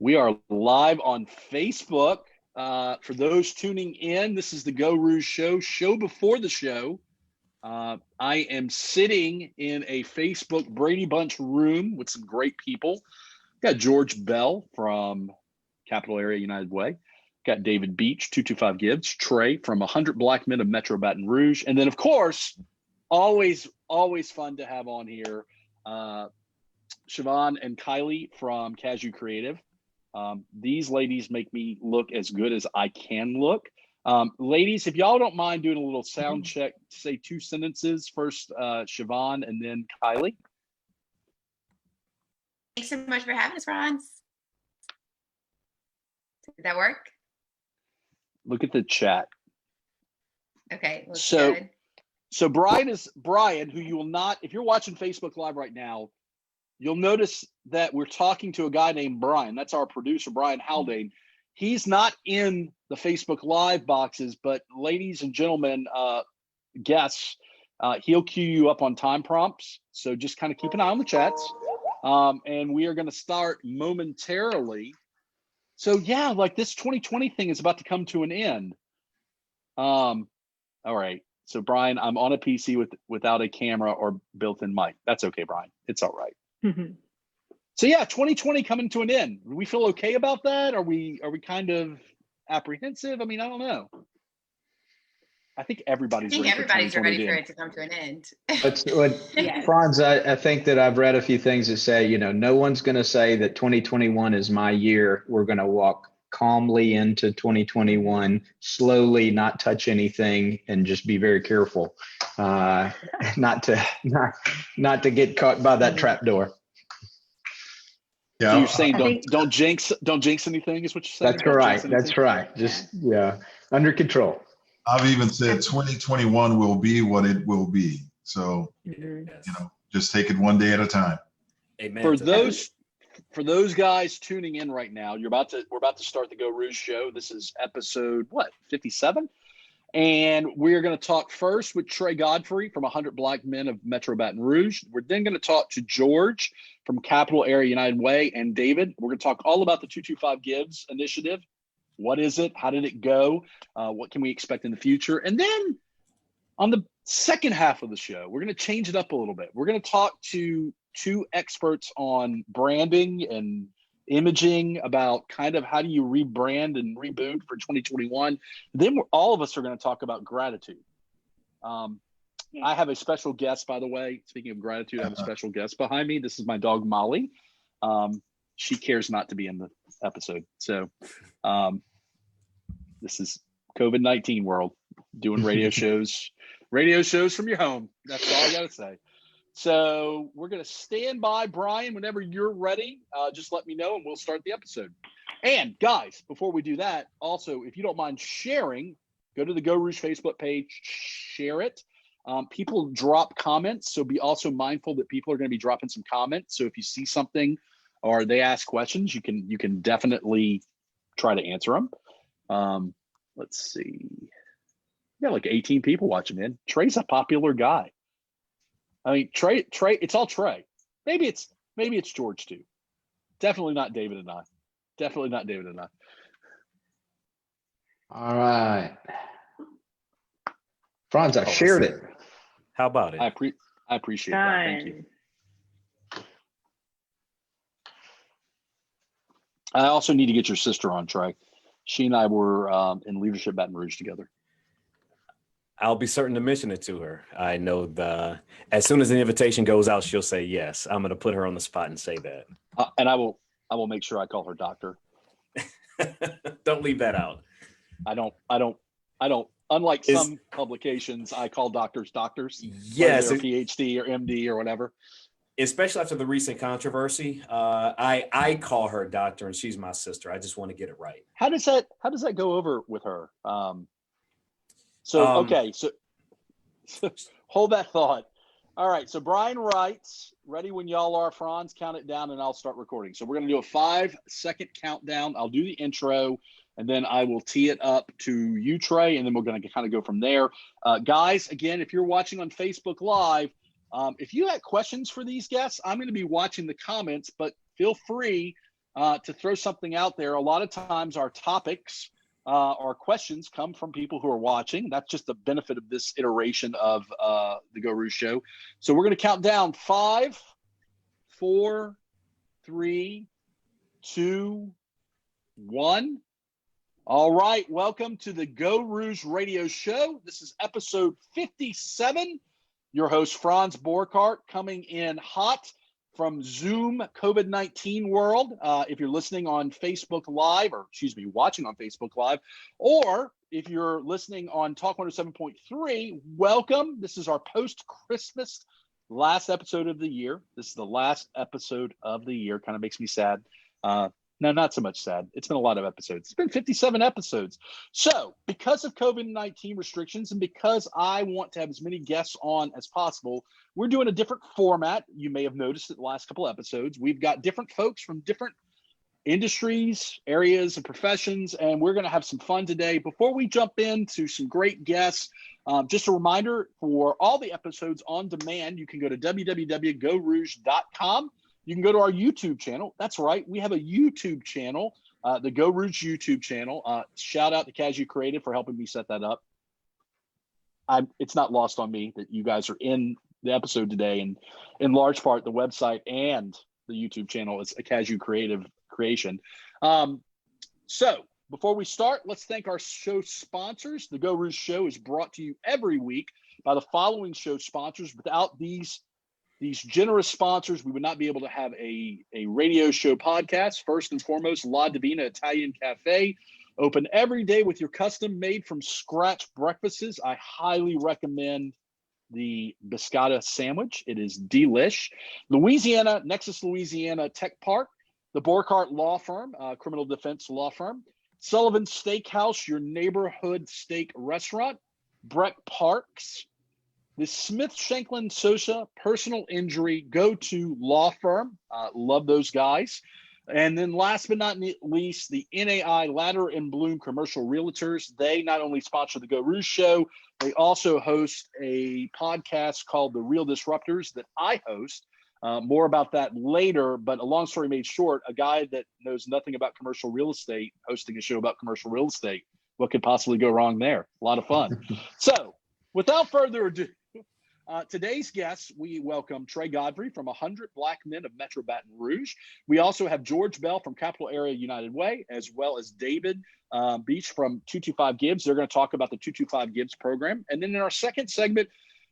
We are live on Facebook. For those tuning in, this is the Geaux Rouge show before the show. I am sitting in a Facebook Brady Bunch room with some great people. Got George Bell from Capital Area United Way. Got David Beach, 225 Gibbs. Trey from 100 Black Men of Metro Baton Rouge. And then, of course, always fun to have on here, Chavanne and Kylee from Cazayoux Creative. These ladies make me look as good as I can look. Ladies, if y'all don't mind doing a little sound check, say 2 sentences. First, Chavanne, and then Kylee. Thanks so much for having us, Ron. Did that work? Look at the chat. Okay. So Brian, who you will not, if you're watching Facebook Live right now, you'll notice that we're talking to a guy named Brian. That's our producer, Brian Haldane. He's not in the Facebook Live boxes, but ladies and gentlemen, guests, he'll cue you up on time prompts. So just kind of keep an eye on the chats. And we are going to start momentarily. So yeah, like this 2020 thing is about to come to an end. All right. So Brian, I'm on a PC without a camera or built-in mic. That's okay, Brian. It's all right. So yeah, 2020 coming to an end. Do we feel okay about that? Are we kind of apprehensive? I mean, I don't know. I think everybody's ready for it to come to an end. Yes. Franz, I think that I've read a few things that say, no one's going to say that 2021 is my year. We're going to walk calmly into 2021, slowly, not touch anything, and just be very careful, not to get caught by that trap door. Yeah, so you're saying don't jinx anything is what you're saying? That's right. That's right. Just under control. I've even said 2021 will be what it will be. So just take it one day at a time. Amen. For those guys tuning in right now, we're about to start the Geaux Rouge Show. This is episode 57, and we're going to talk first with Trey Godfrey from 100 Black Men of Metro Baton Rouge. We're then going to talk to George from Capital Area United Way, and David. We're going to talk all about the 225 Gibbs initiative. What is it? How did it go? What can we expect in the future? And then on the second half of the show, we're going to change it up a little bit. We're going to talk to 2 experts on branding and imaging about kind of how do you rebrand and reboot for 2021. Then all of us are going to talk about gratitude. I have a special guest, by the way. Speaking of gratitude, I have a special guest behind me. This is my dog, Molly. She cares not to be in the episode. So this is COVID-19 world, doing radio shows from your home. That's all I got to say. So we're going to stand by, Brian, whenever you're ready. Just let me know and we'll start the episode. And guys, before we do that, also, if you don't mind sharing, go to the Geaux Rouge Facebook page, share it. People drop comments, so be also mindful that people are going to be dropping some comments. So if you see something or they ask questions, you can definitely try to answer them. Let's see. We got like 18 people watching, man. Trey's a popular guy. I mean, Trey, it's all Trey. Maybe it's George too. Definitely not David and I. All right. Franz, I shared it. How about it? I appreciate that. Thank you. I also need to get your sister on, Trey. She and I were in Leadership Baton Rouge together. I'll be certain to mention it to her. I know as soon as the invitation goes out, she'll say yes. I'm going to put her on the spot and say that. And I will make sure I call her doctor. Don't leave that out. I don't. Unlike some publications, I call doctors. Yes, PhD or MD or whatever. Especially after the recent controversy, I call her doctor, and she's my sister. I just want to get it right. How does that go over with her? So hold that thought. All right. So Brian writes, ready when y'all are. Franz, count it down, and I'll start recording. So we're going to do a 5-second countdown. I'll do the intro, and then I will tee it up to you, Trey, and then we're going to kind of go from there. Guys, again, if you're watching on Facebook Live, if you had questions for these guests, I'm going to be watching the comments, but feel free to throw something out there. A lot of times our topics or questions come from people who are watching. That's just the benefit of this iteration of the Geaux Rouge Show. So we're going to count down 5, 4, 3, 2, 1. All right. Welcome to the Geaux Rouge Radio Show. This is episode 57. Your host, Franz Borkart, coming in hot from Zoom COVID-19 world. If you're listening on Facebook Live, or excuse me, watching on Facebook Live, or if you're listening on Talk 107.3, welcome. This is our post-Christmas last episode of the year. This is the last episode of the year. Kind of makes me sad. No, not so much sad. It's been a lot of episodes. It's been 57 episodes. So because of COVID-19 restrictions and because I want to have as many guests on as possible, we're doing a different format. You may have noticed it the last couple episodes. We've got different folks from different industries, areas, and professions, and we're going to have some fun today. Before we jump into some great guests, just a reminder, for all the episodes on demand, you can go to www.geauxrouge.com. You can go to our YouTube channel. That's right. We have a YouTube channel, the Geaux Rouge YouTube channel. Shout out to Cazayoux Creative for helping me set that up. It's not lost on me that you guys are in the episode today, and in large part, the website and the YouTube channel is a Cazayoux Creative creation. So before we start, let's thank our show sponsors. The Geaux Rouge Show is brought to you every week by the following show sponsors. Without these generous sponsors, we would not be able to have a radio show podcast. First and foremost, La Divina Italian Cafe, open every day with your custom made from scratch breakfasts. I highly recommend the biscotta sandwich. It is delish. Nexus Louisiana Tech Park, the Borkart Law Firm, criminal defense law firm, Sullivan Steakhouse, your neighborhood steak restaurant, Breck Parks, the Smith Shanklin Sosa personal injury go-to law firm. Love those guys. And then last but not least, the NAI Ladder and Bloom Commercial Realtors. They not only sponsor the Geaux Rouge Show, they also host a podcast called The Real Disruptors that I host. More about that later, but a long story made short, a guy that knows nothing about commercial real estate hosting a show about commercial real estate. What could possibly go wrong there? A lot of fun. So without further ado, today's guests, we welcome Trey Godfrey from 100 Black Men of Metro Baton Rouge. We also have George Bell from Capital Area United Way, as well as David Beach from 225 Gibbs. They're going to talk about the 225 Gibbs program. And then in our second segment,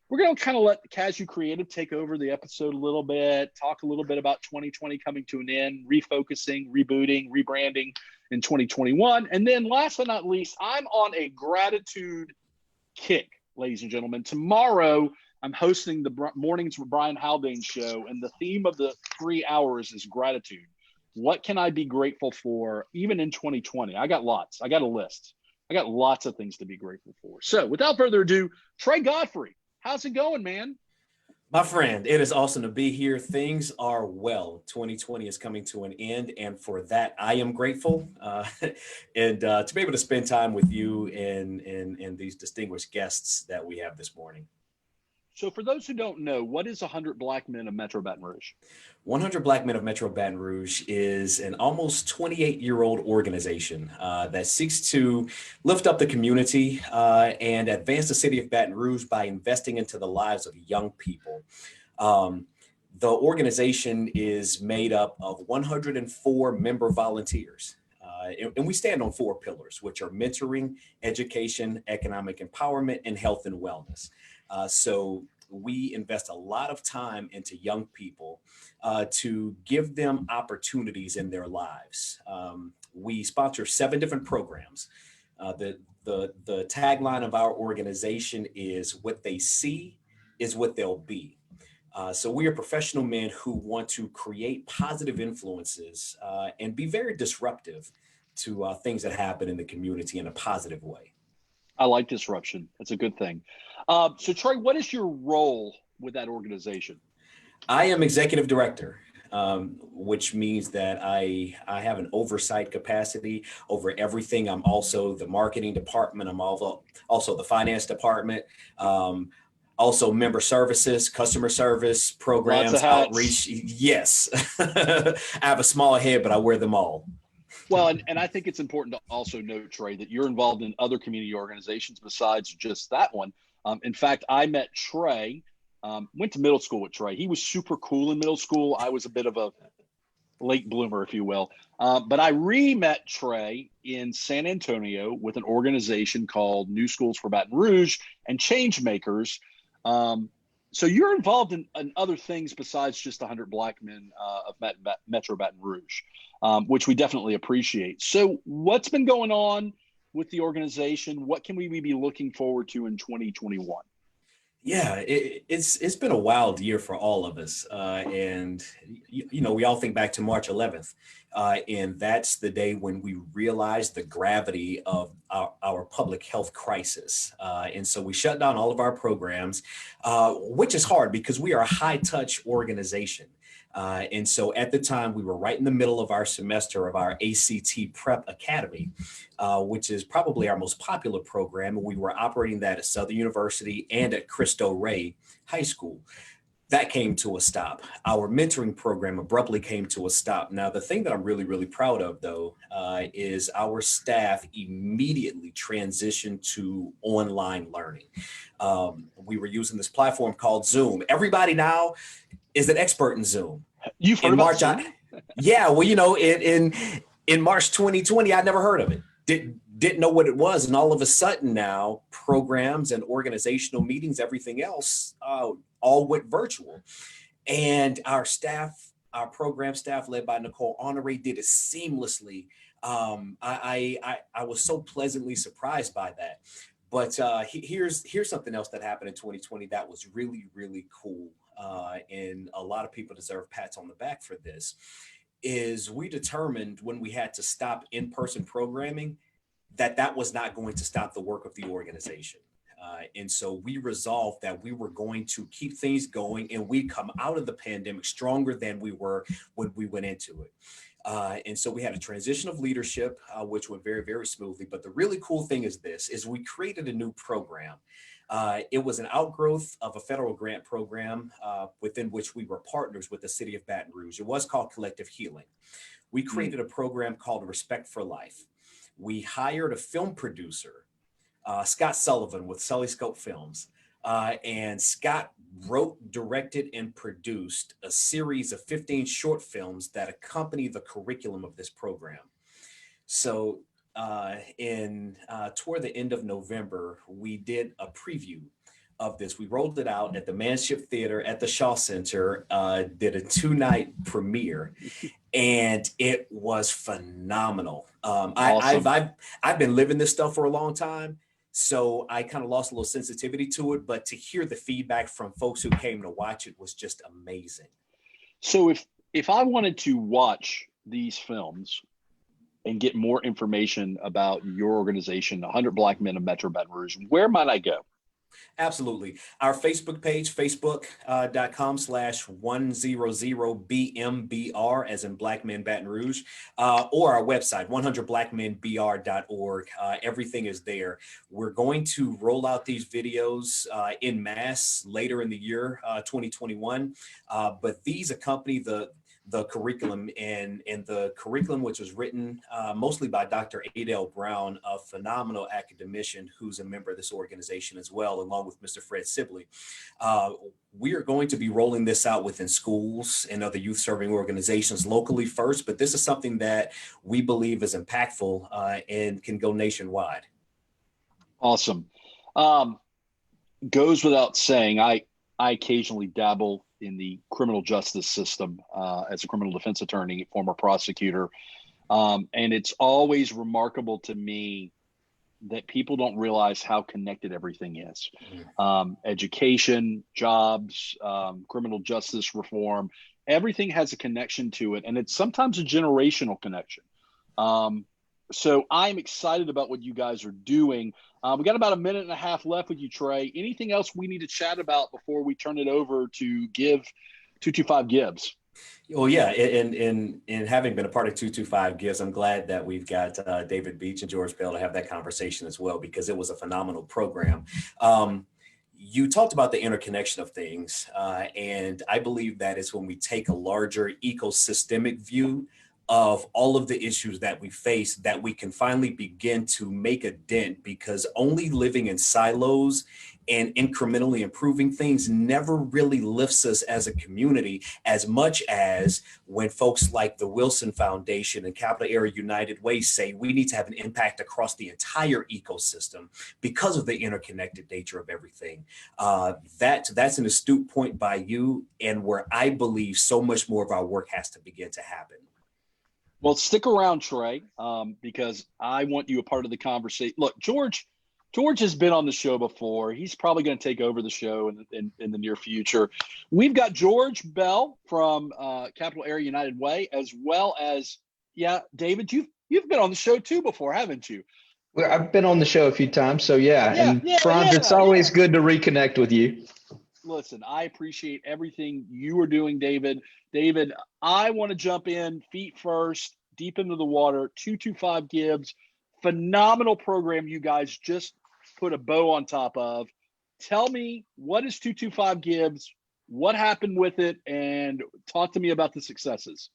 we're going to kind of let the Cazayoux Creative take over the episode a little bit, talk a little bit about 2020 coming to an end, refocusing, rebooting, rebranding in 2021. And then last but not least, I'm on a gratitude kick, ladies and gentlemen. Tomorrow, I'm hosting the Mornings with Brian Haldane show, and the theme of the 3 hours is gratitude. What can I be grateful for, even in 2020? I got lots. I got a list. I got lots of things to be grateful for. So without further ado, Trey Godfrey, how's it going, man? My friend, it is awesome to be here. Things are well. 2020 is coming to an end, and for that, I am grateful. And to be able to spend time with you and these distinguished guests that we have this morning. So for those who don't know, what is 100 Black Men of Metro Baton Rouge? 100 Black Men of Metro Baton Rouge is an almost 28-year-old organization that seeks to lift up the community and advance the city of Baton Rouge by investing into the lives of young people. The organization is made up of 104 member volunteers. And we stand on 4 pillars, which are mentoring, education, economic empowerment, and health and wellness. So we invest a lot of time into young people to give them opportunities in their lives. We sponsor 7 different programs. The tagline of our organization is "What they see is what they'll be." So we are professional men who want to create positive influences and be very disruptive to things that happen in the community in a positive way. I like disruption. That's a good thing. So Trey, what is your role with that organization? I am executive director, which means that I have an oversight capacity over everything. I'm also the marketing department. I'm also the finance department. Also member services, customer service programs, outreach. Yes. I have a small head, but I wear them all. Well, and I think it's important to also note, Trey, that you're involved in other community organizations besides just that one. In fact, I met Trey, went to middle school with Trey. He was super cool in middle school. I was a bit of a late bloomer, if you will. But I re-met Trey in San Antonio with an organization called New Schools for Baton Rouge and Change Makers. So you're involved in other things besides just 100 Black Men of Metro Baton Rouge, which we definitely appreciate. So what's been going on with the organization? What can we be looking forward to in 2021? Yeah, it's been a wild year for all of us. And, we all think back to March 11th. And that's the day when we realized the gravity of our public health crisis. And so we shut down all of our programs, which is hard because we are a high touch organization. And so at the time, we were right in the middle of our semester of our ACT Prep Academy, which is probably our most popular program. And we were operating that at Southern University and at Cristo Rey High School. That came to a stop. Our mentoring program abruptly came to a stop. Now, the thing that I'm really, really proud of, though, is our staff immediately transitioned to online learning. We were using this platform called Zoom. Everybody now is an expert in Zoom. You've heard about Zoom? Yeah, well, in March 2020, I'd never heard of it. Didn't know what it was. And all of a sudden now, programs and organizational meetings, everything else, all went virtual. And our staff, our program staff led by Nicole Honore, did it seamlessly. I was so pleasantly surprised by that. But here's something else that happened in 2020 that was really, really cool. And a lot of people deserve pats on the back for this, is we determined when we had to stop in-person programming that was not going to stop the work of the organization. And so we resolved that we were going to keep things going and we'd come out of the pandemic stronger than we were when we went into it. And so we had a transition of leadership, which went very, very smoothly. But the really cool thing is we created a new program. It was an outgrowth of a federal grant program within which we were partners with the city of Baton Rouge. It was called Collective Healing. We created a program called Respect for Life. We hired a film producer, Scott Sullivan with Sully Scope Films. And Scott wrote, directed, and produced a series of 15 short films that accompany the curriculum of this program. So toward the end of November, we did a preview of this. We rolled it out at the Manship Theater at the Shaw Center, did a 2-night premiere, and it was phenomenal. Awesome. I've been living this stuff for a long time, so I kind of lost a little sensitivity to it, but to hear the feedback from folks who came to watch it was just amazing. So if I wanted to watch these films and get more information about your organization, 100 Black Men of Metro Baton Rouge, where might I go? Absolutely. Our Facebook page, facebook.com/100BMBR, as in Black Men Baton Rouge, or our website, 100blackmenbr.org. Everything is there. We're going to roll out these videos en masse later in the year, 2021. But these accompany the curriculum and the curriculum, which was written mostly by Dr. Adele Brown, a phenomenal academician who's a member of this organization as well, along with Mr. Fred Sibley. We are going to be rolling this out within schools and other youth serving organizations locally first, but this is something that we believe is impactful and can go nationwide. Awesome. Goes without saying, I occasionally dabble in the criminal justice system as a criminal defense attorney, former prosecutor. And it's always remarkable to me that people don't realize how connected everything is. Education, jobs, criminal justice reform, everything has a connection to it. And it's sometimes a generational connection. So I'm excited about what you guys are doing. We got about a minute and a half left with you, Trey. Anything else we need to chat about before we turn it over to Give 225 Gives? Well, yeah, and having been a part of 225 Gives, I'm glad that we've got David Beach and George Bell to have that conversation as well, because it was a phenomenal program. you talked about the interconnection of things, and I believe that is when we take a larger ecosystemic view of all of the issues that we face, that we can finally begin to make a dent, because only living in silos and incrementally improving things never really lifts us as a community, as much as when folks like the Wilson Foundation and Capital Area United Way say we need to have an impact across the entire ecosystem because of the interconnected nature of everything. That's an astute point by you, and where I believe so much more of our work has to begin to happen. Well, stick around, Trey, because I want you a part of the conversation. Look, George has been on the show before. He's probably going to take over the show in the near future. We've got George Bell from Capital Area United Way, as well as, David, you've been on the show too before, haven't you? Well, I've been on the show a few times, so Franz, it's always good to reconnect with you. Listen, I appreciate everything you are doing, David. David, I want to jump in feet first, deep into the water. 225 Gibbs, phenomenal program you guys just put a bow on top of. Tell me, what is 225 Gibbs? What happened with it? And talk to me about the successes.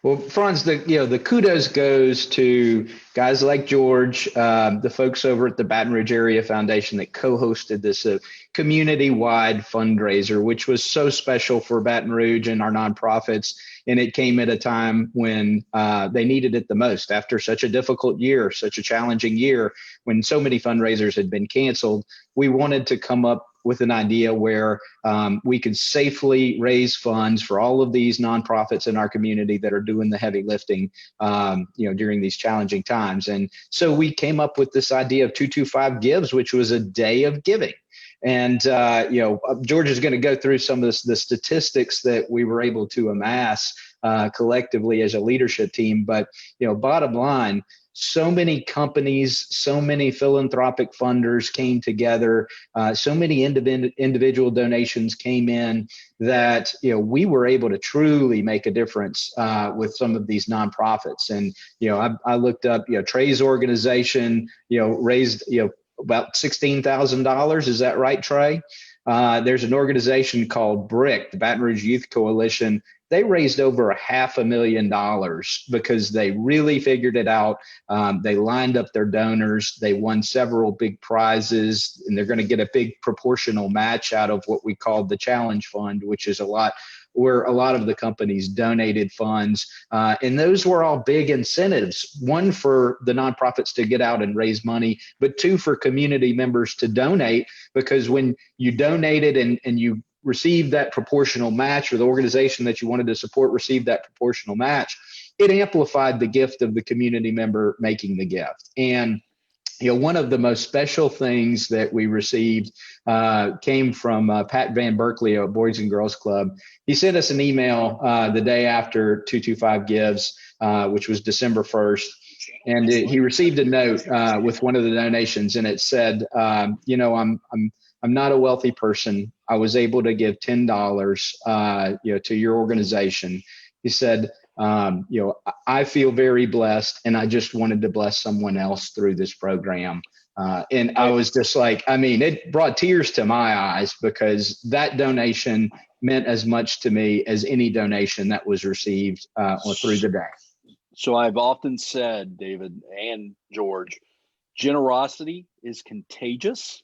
Well, Franz, the kudos goes to guys like George, the folks over at the Baton Rouge Area Foundation that co-hosted this community-wide fundraiser, which was so special for Baton Rouge and our nonprofits. And it came at a time when they needed it the most, after such a difficult year, such a challenging year, when so many fundraisers had been canceled. We wanted to come up with an idea where we could safely raise funds for all of these nonprofits in our community that are doing the heavy lifting, during these challenging times. And so we came up with this idea of 225 Gives, which was a day of giving. And, George is going to go through some of the statistics that we were able to amass collectively as a leadership team. But, bottom line, so many companies, so many philanthropic funders came together, so many individual donations came in that, we were able to truly make a difference with some of these nonprofits. And, I looked up, Trey's organization, raised, about $16,000. Is that right, Trey? There's an organization called BRIC, the Baton Rouge Youth Coalition. They raised over $500,000 because they really figured it out. They lined up their donors. They won several big prizes, and they're going to get a big proportional match out of what we call the Challenge Fund, which is where a lot of the companies donated funds. And those were all big incentives. One, for the nonprofits to get out and raise money, but two, for community members to donate, because when you donated and you received that proportional match, or the organization that you wanted to support received that proportional match, it amplified the gift of the community member making the gift. And one of the most special things that we received came from Pat Van Berkeley at Boys and Girls Club. He sent us an email the day after 225 Gives, which was December 1st. And he received a note with one of the donations, and it said, I'm not a wealthy person. I was able to give $10, to your organization. He said, I feel very blessed, and I just wanted to bless someone else through this program. And I was just like, it brought tears to my eyes, because that donation meant as much to me as any donation that was received through the day. So I've often said, David and George, generosity is contagious,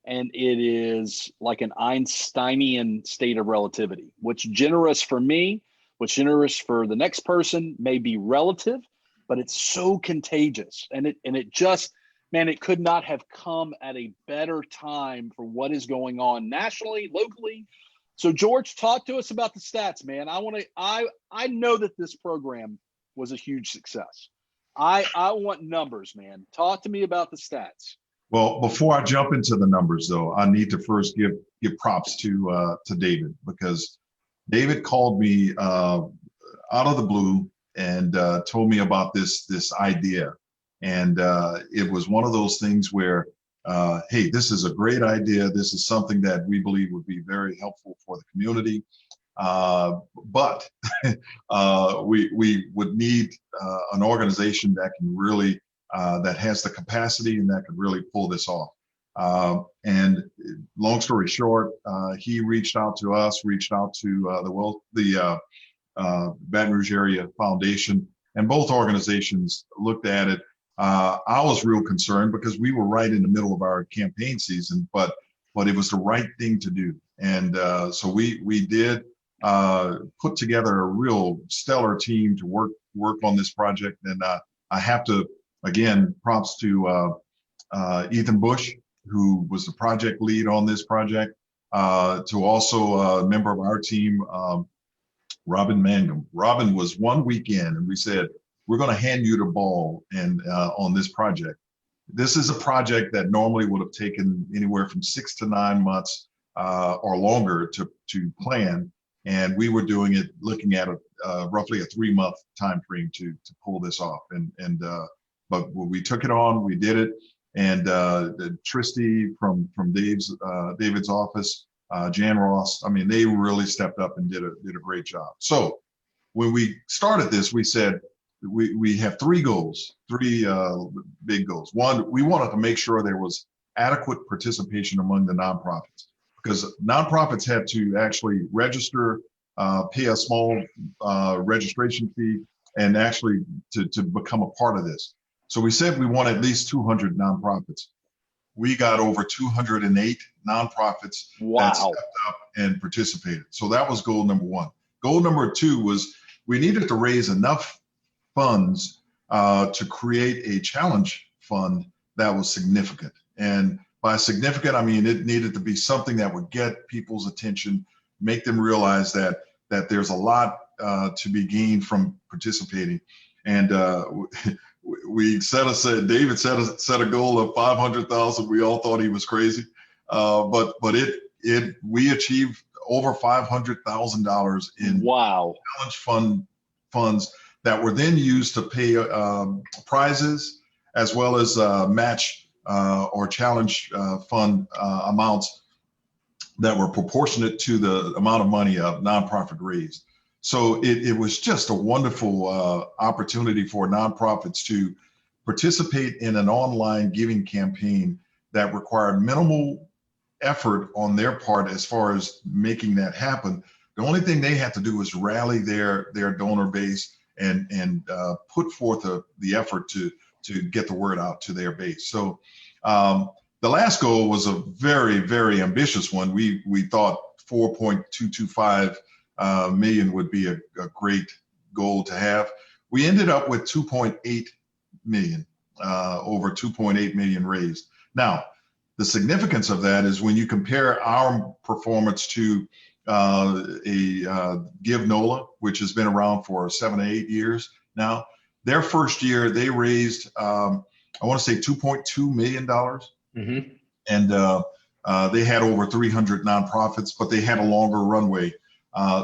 and it is like an Einsteinian state of relativity. What's generous for me, what's generous for the next person may be relative, but it's so contagious. And it just, man, it could not have come at a better time for what is going on nationally, locally. So George, talk to us about the stats, man. I know that this program was a huge success. I want numbers, man. Talk to me about the stats. Well, before I jump into the numbers, though, I need to first give props to David, because David called me out of the blue and told me about this idea. And it was one of those things where, hey, this is a great idea. This is something that we believe would be very helpful for the community. But we would need an organization that can really, that has the capacity and that can really pull this off. And long story short, he reached out to us, reached out to the Baton Rouge Area Foundation, and both organizations looked at it. I was real concerned because we were right in the middle of our campaign season, but it was the right thing to do. And so we did put together a real stellar team to work on this project. And I have to, again, props to Ethan Bush, who was the project lead on this project, to also a member of our team, Robin Mangum. Robin was one weekend, and we said, we're going to hand you the ball and on this project. This is a project that normally would have taken anywhere from 6 to 9 months or longer to plan, and we were doing it looking at roughly a 3-month time frame to pull this off. But we took it on, we did it, and Tristy from David's office, Jan Ross, I mean, they really stepped up and did a great job. So when we started this, we said we have 3 goals, 3 big goals. One, we wanted to make sure there was adequate participation among the nonprofits, because nonprofits had to actually register, pay a small registration fee, and actually to become a part of this. So we said we want at least 200 nonprofits. We got over 208 nonprofits that stepped up and participated. So that was goal number 1. Goal number 2 was we needed to raise enough funds to create a challenge fund that was significant. And by significant, I mean it needed to be something that would get people's attention, make them realize that there's a lot to be gained from participating. And David set a goal of 500,000. We all thought he was crazy, but we achieved over $500,000 in challenge funds that were then used to pay prizes as well as match or challenge fund amounts that were proportionate to the amount of money a nonprofit raised. So it was just a wonderful opportunity for nonprofits to participate in an online giving campaign that required minimal effort on their part as far as making that happen. The only thing they had to do was rally their donor base and put forth the effort to get the word out to their base. So the last goal was a very, very ambitious one. We thought 4.225 million would be a great goal to have. We ended up with 2.8 million, over 2.8 million raised. Now, the significance of that is when you compare our performance to Give NOLA, which has been around for 7 to 8 years now. Their first year, they raised, I want to say $2.2 million. Mm-hmm. And they had over 300 nonprofits, but they had a longer runway.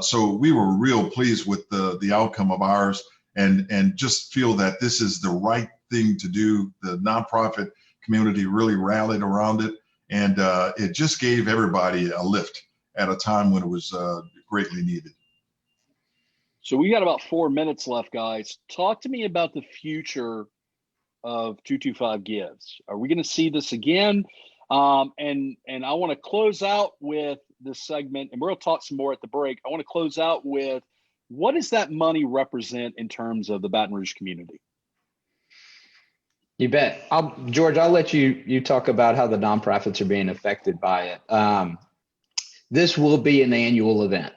So we were real pleased with the outcome of ours and just feel that this is the right thing to do. The nonprofit community really rallied around it, and it just gave everybody a lift at a time when it was greatly needed. So we got about 4 minutes left, guys. Talk to me about the future of 225 Gives. Are we going to see this again? And I want to close out with this segment, and we're going to talk some more at the break. I want to close out with, what does that money represent in terms of the Baton Rouge community? You bet. George, I'll let you talk about how the nonprofits are being affected by it. This will be an annual event.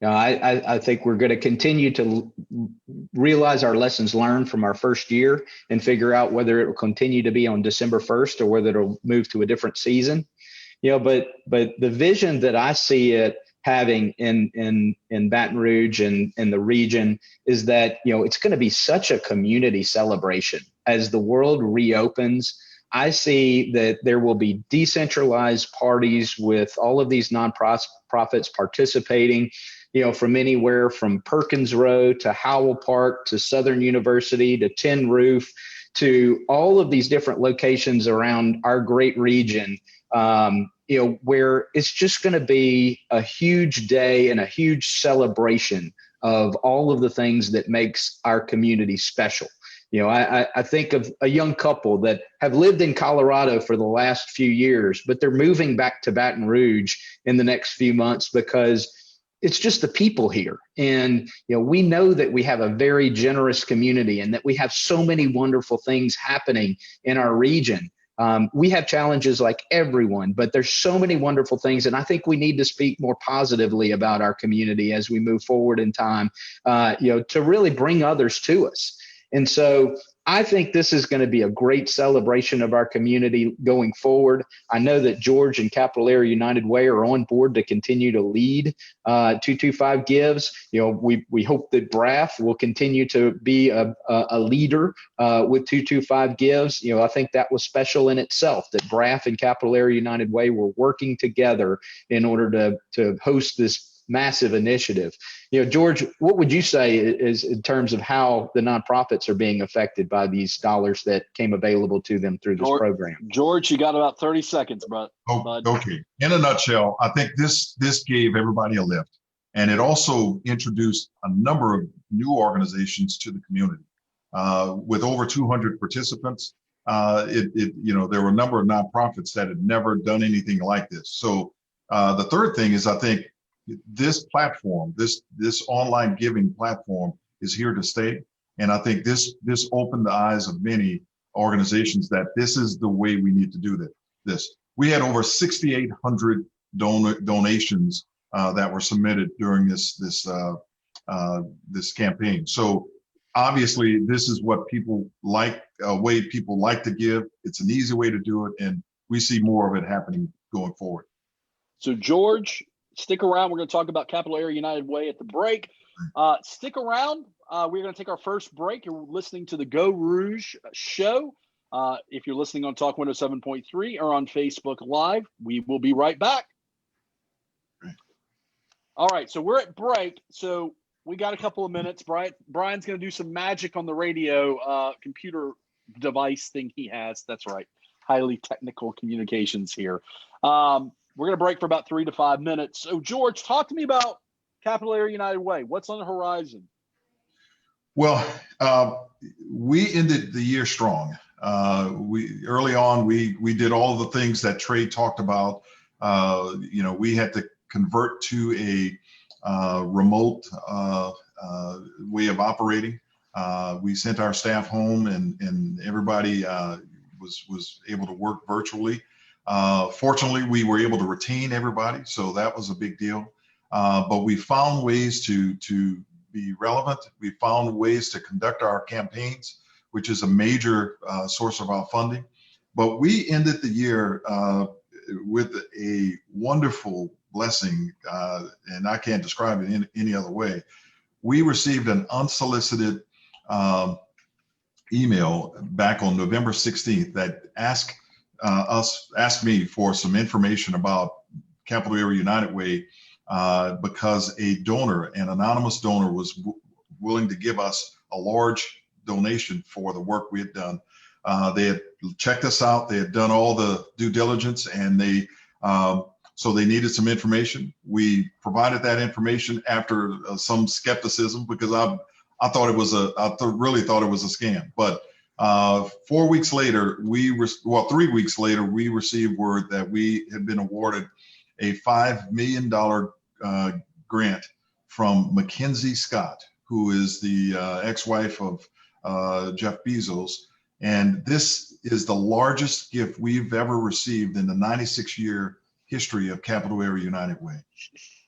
I think we're going to continue to realize our lessons learned from our first year and figure out whether it will continue to be on December 1st or whether it'll move to a different season. But the vision that I see it having in Baton Rouge and in the region is that, it's going to be such a community celebration. As the world reopens, I see that there will be decentralized parties with all of these nonprofits participating, from anywhere from Perkins Row to Howell Park to Southern University to Tin Roof to all of these different locations around our great region, where it's just going to be a huge day and a huge celebration of all of the things that makes our community special. I think of a young couple that have lived in Colorado for the last few years, but they're moving back to Baton Rouge in the next few months because it's just the people here. And, we know that we have a very generous community and that we have so many wonderful things happening in our region. We have challenges like everyone, but there's so many wonderful things. And I think we need to speak more positively about our community as we move forward in time, to really bring others to us. And so I think this is going to be a great celebration of our community going forward. I know that George and Capital Area United Way are on board to continue to lead 225 Gives. We hope that BRAF will continue to be a leader with 225 Gives. I think that was special in itself that BRAF and Capital Area United Way were working together in order to host this massive initiative. George, what would you say is in terms of how the nonprofits are being affected by these dollars that came available to them through this program? George, you got about 30 seconds, bud. Okay. In a nutshell, I think this gave everybody a lift, and it also introduced a number of new organizations to the community. With over 200 participants, there were a number of nonprofits that had never done anything like this. So the third thing is, I think this platform, this online giving platform is here to stay. And I think this opened the eyes of many organizations that this is the way we need to do this. We had over 6,800 donations that were submitted during this campaign. So obviously this is what people like, a way people like to give. It's an easy way to do it. And we see more of it happening going forward. So George, stick around. We're going to talk about Capital Area United Way at the break. Stick around. We're going to take our first break. You're listening to the Geaux Rouge Show. If you're listening on Talk 107.3 or on Facebook Live, we will be right back. All right, so we're at break. So we got a couple of minutes. Brian's going to do some magic on the radio computer device thing he has. That's right. Highly technical communications here. We're going to break for about 3 to 5 minutes. So, George, talk to me about Capital Area United Way. What's on the horizon? Well, we ended the year strong. Early on, we did all the things that Trey talked about. We had to convert to a remote way of operating. We sent our staff home, and everybody was able to work virtually. Fortunately, we were able to retain everybody, so that was a big deal. But we found ways to be relevant. We found ways to conduct our campaigns, which is a major source of our funding. But we ended the year with a wonderful blessing, and I can't describe it in any other way. We received an unsolicited email back on November 16th that asked me for some information about Capital Area United Way because an anonymous donor was willing to give us a large donation for the work we had done. They had checked us out. They had done all the due diligence, and so they needed some information. We provided that information after some skepticism because I really thought it was a scam. But 4 weeks later, 3 weeks later, we received word that we had been awarded a $5 million grant from Mackenzie Scott, who is the ex-wife of Jeff Bezos. And this is the largest gift we've ever received in the 96-year history of Capital Area United Way.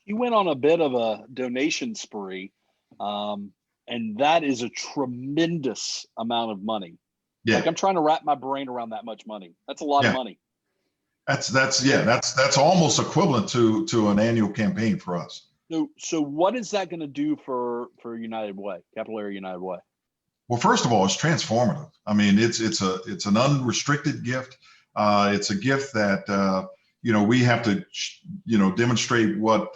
You went on a bit of a donation spree, and that is a tremendous amount of money. Yeah. Like, I'm trying to wrap my brain around that much money. That's a lot of money. That's almost equivalent to an annual campaign for us. So what is that going to do for United Way, Capital Area United Way? Well, first of all, it's transformative. I mean, it's an unrestricted gift. It's a gift that we have to demonstrate what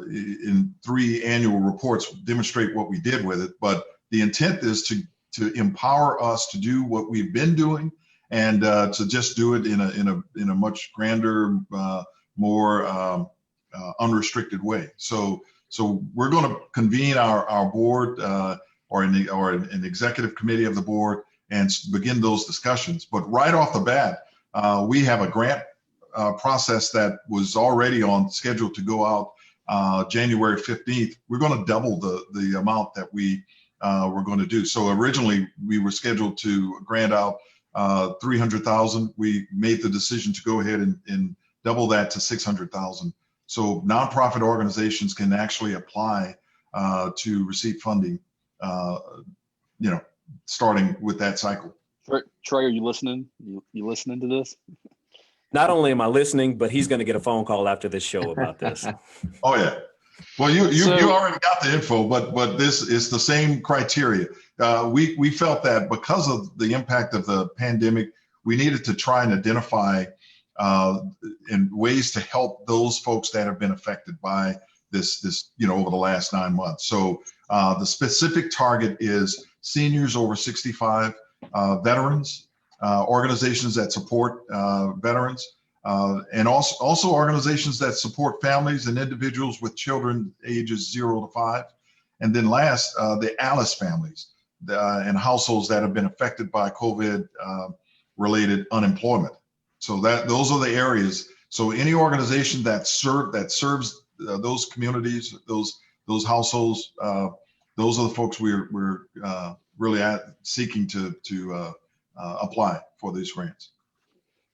in 3 annual reports demonstrate what we did with it. But the intent is to empower us to do what we've been doing, and to just do it in a much grander, more unrestricted way. So we're going to convene our board an executive committee of the board and begin those discussions. But right off the bat, we have a grant process that was already on schedule to go out January 15th. We're going to double the amount that we were going to do. So originally we were scheduled to grant out $300,000. We made the decision to go ahead and double that to $600,000. So nonprofit organizations can actually apply to receive funding, starting with that cycle. Trey, are you listening? You listening to this? Not only am I listening, but he's going to get a phone call after this show about this. Oh yeah. Well, you already got the info, but this is the same criteria. We felt that because of the impact of the pandemic, we needed to try and identify in ways to help those folks that have been affected by this over the last 9 months. So the specific target is seniors over 65, veterans, organizations that support veterans, and also organizations that support families and individuals with children ages 0 to 5. And then last, the ALICE families and households that have been affected by COVID related unemployment. So those are the areas. So any organization that serves those communities, those households, those are the folks we're really seeking to apply for these grants.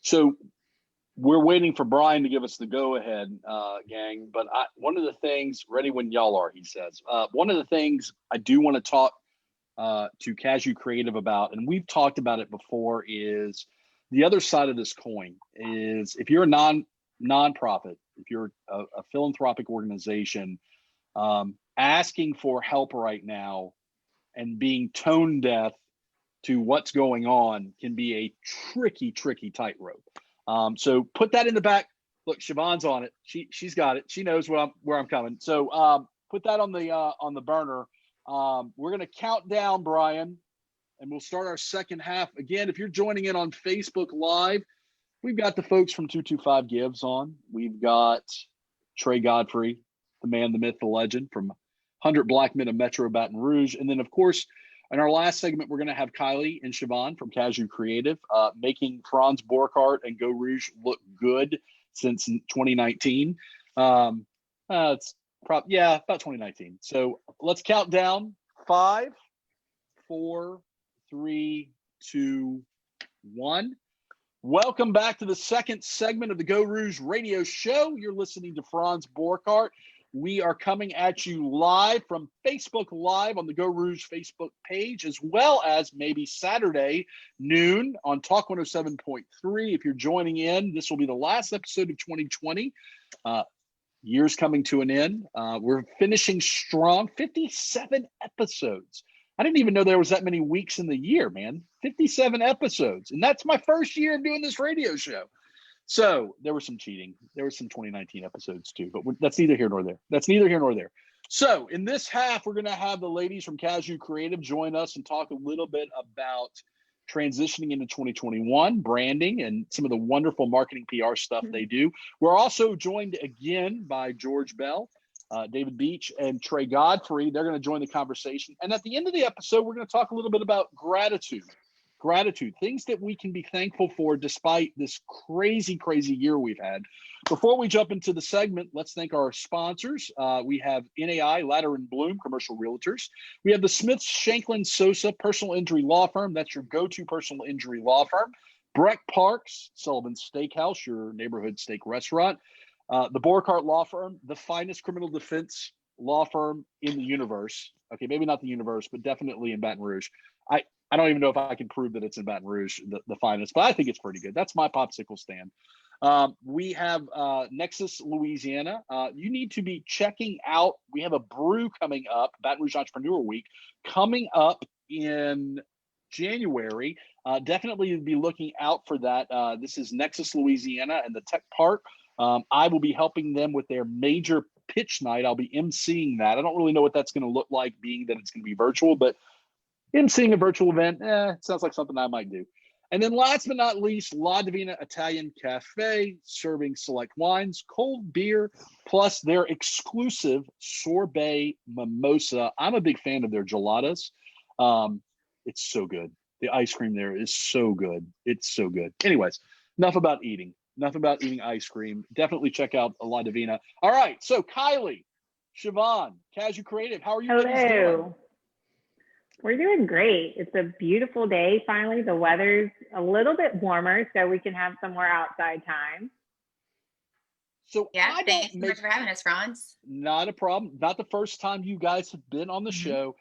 So we're waiting for Brian to give us the go-ahead, gang. But one of the things, ready when y'all are, he says. One of the things I do want to talk to Cazayoux Creative about, and we've talked about it before, is the other side of this coin is if you're a nonprofit, if you're a philanthropic organization, asking for help right now and being tone deaf to what's going on can be a tricky tightrope. So put that in the back. Look, Chavanne's on it. She's got it. She knows where I'm coming. So put that on the burner. We're gonna count down, Brian, and we'll start our second half. Again, if you're joining in on Facebook Live, we've got the folks from 225 Gives on. We've got Trey Godfrey, the man, the myth, the legend, from 100 Black Men of Metro Baton Rouge. And then, of course, in our last segment, we're going to have Kylee and Chavanne from Cazayoux Creative, making Franz Borchardt and Geaux Rouge look good since 2019. It's about 2019. So let's count down. 5, 4, 3, 2, 1. Welcome back to the second segment of the Geaux Rouge radio show. You're listening to Franz Borchardt. We are coming at you live from Facebook Live on the Geaux Rouge Facebook page, as well as maybe Saturday noon on Talk 107.3. If you're joining in, this will be the last episode of 2020. Year's coming to an end. We're finishing strong, 57 episodes. I didn't even know there was that many weeks in the year, man. 57 episodes. And that's my first year of doing this radio show. So there was some cheating. There was some 2019 episodes too, but that's neither here nor there. So in this half, we're going to have the ladies from Cazayoux Creative join us and talk a little bit about transitioning into 2021, branding, and some of the wonderful marketing PR stuff they do. We're also joined again by George Bell, David Beach, and Trey Godfrey. They're going to join the conversation. And at the end of the episode, we're going to talk a little bit about gratitude, things that we can be thankful for despite this crazy year we've had. Before we jump into the segment, let's thank our sponsors. We have NAI, Ladder and Bloom, commercial realtors. We have the Smith Shanklin Sosa personal injury law firm. That's your go-to personal injury law firm. Breck Parks, Sullivan's Steakhouse, your neighborhood steak restaurant. The Borchardt Law Firm, the finest criminal defense law firm in the universe. Okay, maybe not the universe, but definitely in Baton Rouge. I don't even know if I can prove that it's in Baton Rouge, the finest, but I think it's pretty good. That's my popsicle stand. We have Nexus, Louisiana. You need to be checking out. We have a brew coming up, Baton Rouge Entrepreneur Week, coming up in January. Definitely be looking out for that. This is Nexus, Louisiana, and the Tech Park. I will be helping them with their major pitch night. I'll be emceeing that. I don't really know what that's going to look like, being that it's going to be virtual, but emceeing a virtual event, it sounds like something I might do. And then last but not least, La Divina Italian Cafe, serving select wines, cold beer, plus their exclusive sorbet mimosa. I'm a big fan of their gelatos. It's so good. The ice cream there is so good. It's so good. Anyways, enough about eating. Enough about eating ice cream. Definitely check out La Divina. All right, so Kylee, Chavanne, Cazayoux Creative, how are you ladies doing? Hello. We're doing great. It's a beautiful day. Finally, the weather's a little bit warmer, so we can have some more outside time. So Yeah, I thanks don't so make much for having us, Franz. not a problem. Not the first time you guys have been on the show.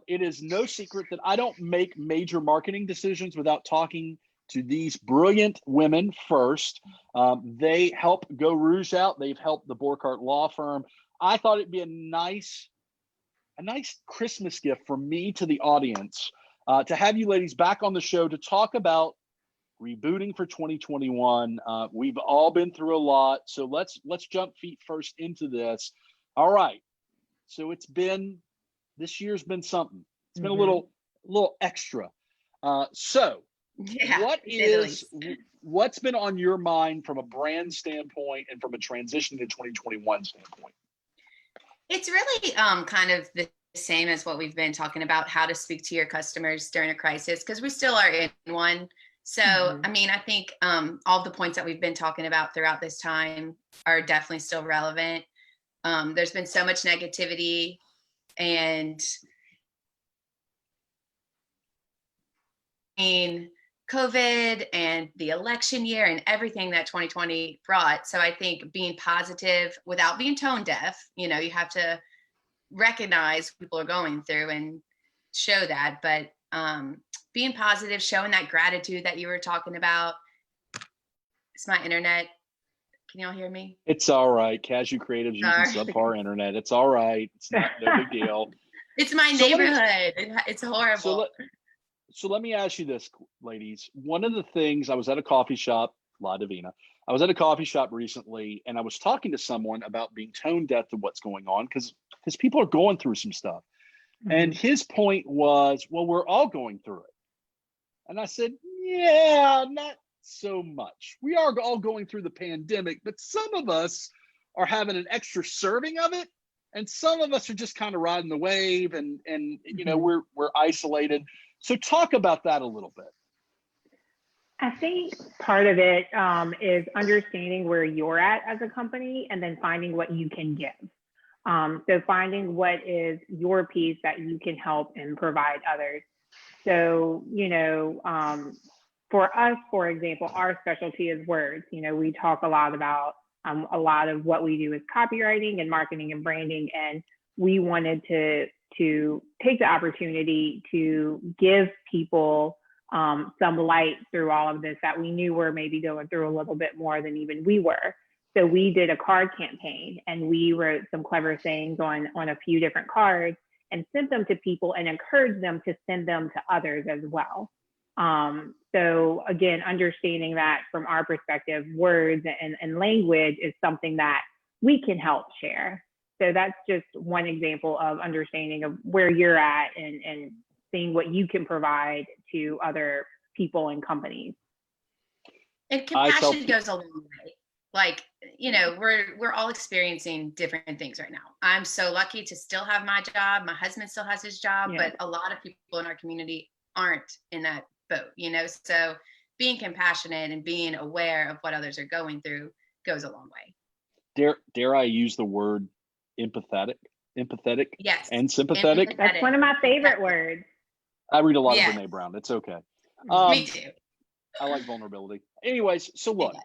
It is no secret that I don't make major marketing decisions without talking to these brilliant women first. They help Geaux Rouge out. They've helped the Borkart Law Firm. I thought it'd be a nice Christmas gift from me to the audience to have you ladies back on the show to talk about rebooting for 2021. We've all been through a lot, so let's jump feet first into this. All right, so this year's been something. It's been a little extra. So Yeah, what's been on your mind from a brand standpoint and from a transition to 2021 standpoint? It's really kind of the same as what we've been talking about, how to speak to your customers during a crisis, because we still are in one. So, I mean, I think all the points that we've been talking about throughout this time are definitely still relevant. There's been so much negativity and COVID and the election year and everything that 2020 brought. So I think being positive without being tone deaf, you have to recognize what people are going through and show that. But being positive, showing that gratitude that you were talking about. It's my internet. Can y'all hear me? It's all right. Cazayoux Creative's using subpar internet. It's all right. It's no big deal. It's my neighborhood. It's horrible. So let me ask you this, ladies. One of the things, I was at a coffee shop, La Divina. I was at a coffee shop recently, and I was talking to someone about being tone deaf to what's going on because people are going through some stuff. And his point was, well, we're all going through it. And I said, yeah, not so much. We are all going through the pandemic, but some of us are having an extra serving of it. And some of us are just kind of riding the wave and we're isolated. So talk about that a little bit. I think part of it is understanding where you're at as a company and then finding what you can give. So finding what is your piece that you can help and provide others. So, for us, for example, our specialty is words. We talk a lot about a lot of what we do is copywriting and marketing and branding. And we wanted to take the opportunity to give people some light through all of this that we knew were maybe going through a little bit more than even we were. So we did a card campaign and we wrote some clever sayings on a few different cards and sent them to people and encouraged them to send them to others as well. So again, understanding that from our perspective, words and language is something that we can help share. So that's just one example of understanding of where you're at and seeing what you can provide to other people and companies. And compassion goes a long way. Like, we're all experiencing different things right now. I'm so lucky to still have my job. My husband still has his job, but a lot of people in our community aren't in that boat, so being compassionate and being aware of what others are going through goes a long way. Dare I use the word empathetic? Yes. And sympathetic. That's one of my favorite words. I read a lot of Brene Brown. It's okay. Me too. I like vulnerability. Anyways, so look,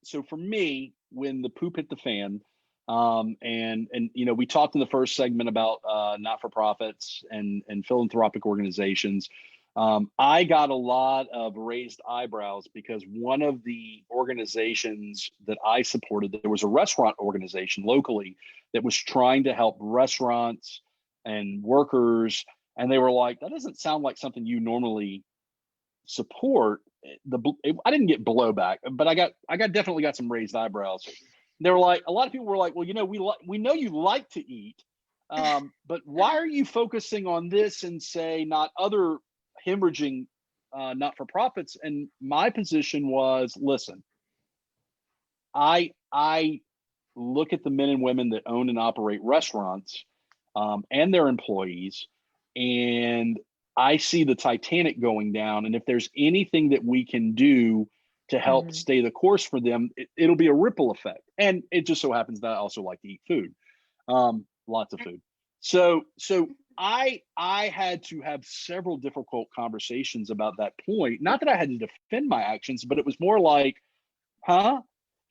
so for me, when the poop hit the fan, and we talked in the first segment about not-for-profits and philanthropic organizations. I got a lot of raised eyebrows because one of the organizations that I supported, there was a restaurant organization locally that was trying to help restaurants and workers, and they were like, that doesn't sound like something you normally support. I didn't get blowback, but I definitely got some raised eyebrows. They were like, a lot of people were like, well, we know you like to eat, but why are you focusing on this and say not other hemorrhaging not-for-profits. And my position was, listen, I look at the men and women that own and operate restaurants and their employees, and I see the Titanic going down. And if there's anything that we can do to help stay the course for them, it'll be a ripple effect. And it just so happens that I also like to eat food, lots of food. So I had to have several difficult conversations about that point. Not that I had to defend my actions, but it was more like, huh?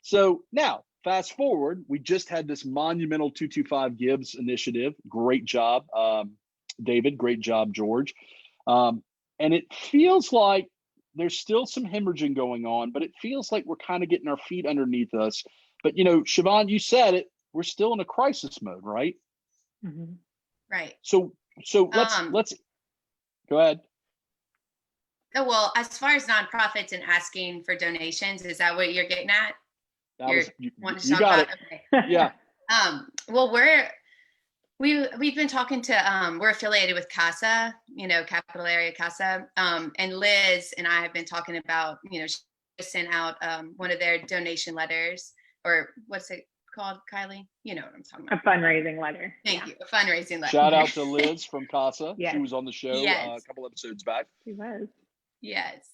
So now, fast forward, we just had this monumental 225 Gibbs initiative. Great job, David. Great job, George. And it feels like there's still some hemorrhaging going on, but it feels like we're kind of getting our feet underneath us. But, Chavanne, you said it, we're still in a crisis mode, right? Mm-hmm. Right. So let's go ahead. Oh, well, as far as nonprofits and asking for donations, is that what you're getting at? You got it. Okay. Yeah. Well, we've been talking to, we're affiliated with CASA, Capital Area CASA, and Liz and I have been talking about, she sent out one of their donation letters, or what's it called, Kylee? You know what I'm talking about. A fundraising letter. Thank you. A fundraising letter. Shout out to Liz from CASA. Yes. She was on the show a couple episodes back. She was. Yes.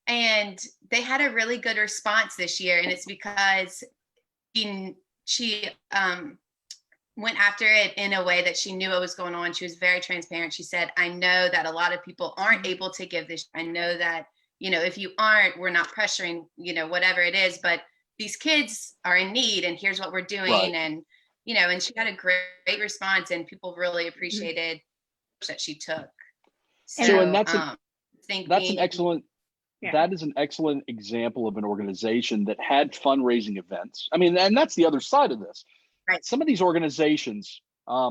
And they had a really good response this year, and it's because she went after it in a way that she knew what was going on. She was very transparent. She said, I know that a lot of people aren't able to give this. I know that, if you aren't, we're not pressuring, whatever it is, but these kids are in need, and here's what we're doing. Right. And, and she had a great response, and people really appreciated that she took. So and that's an excellent. Yeah. That is an excellent example of an organization that had fundraising events. I mean, and that's the other side of this. Right. Some of these organizations, my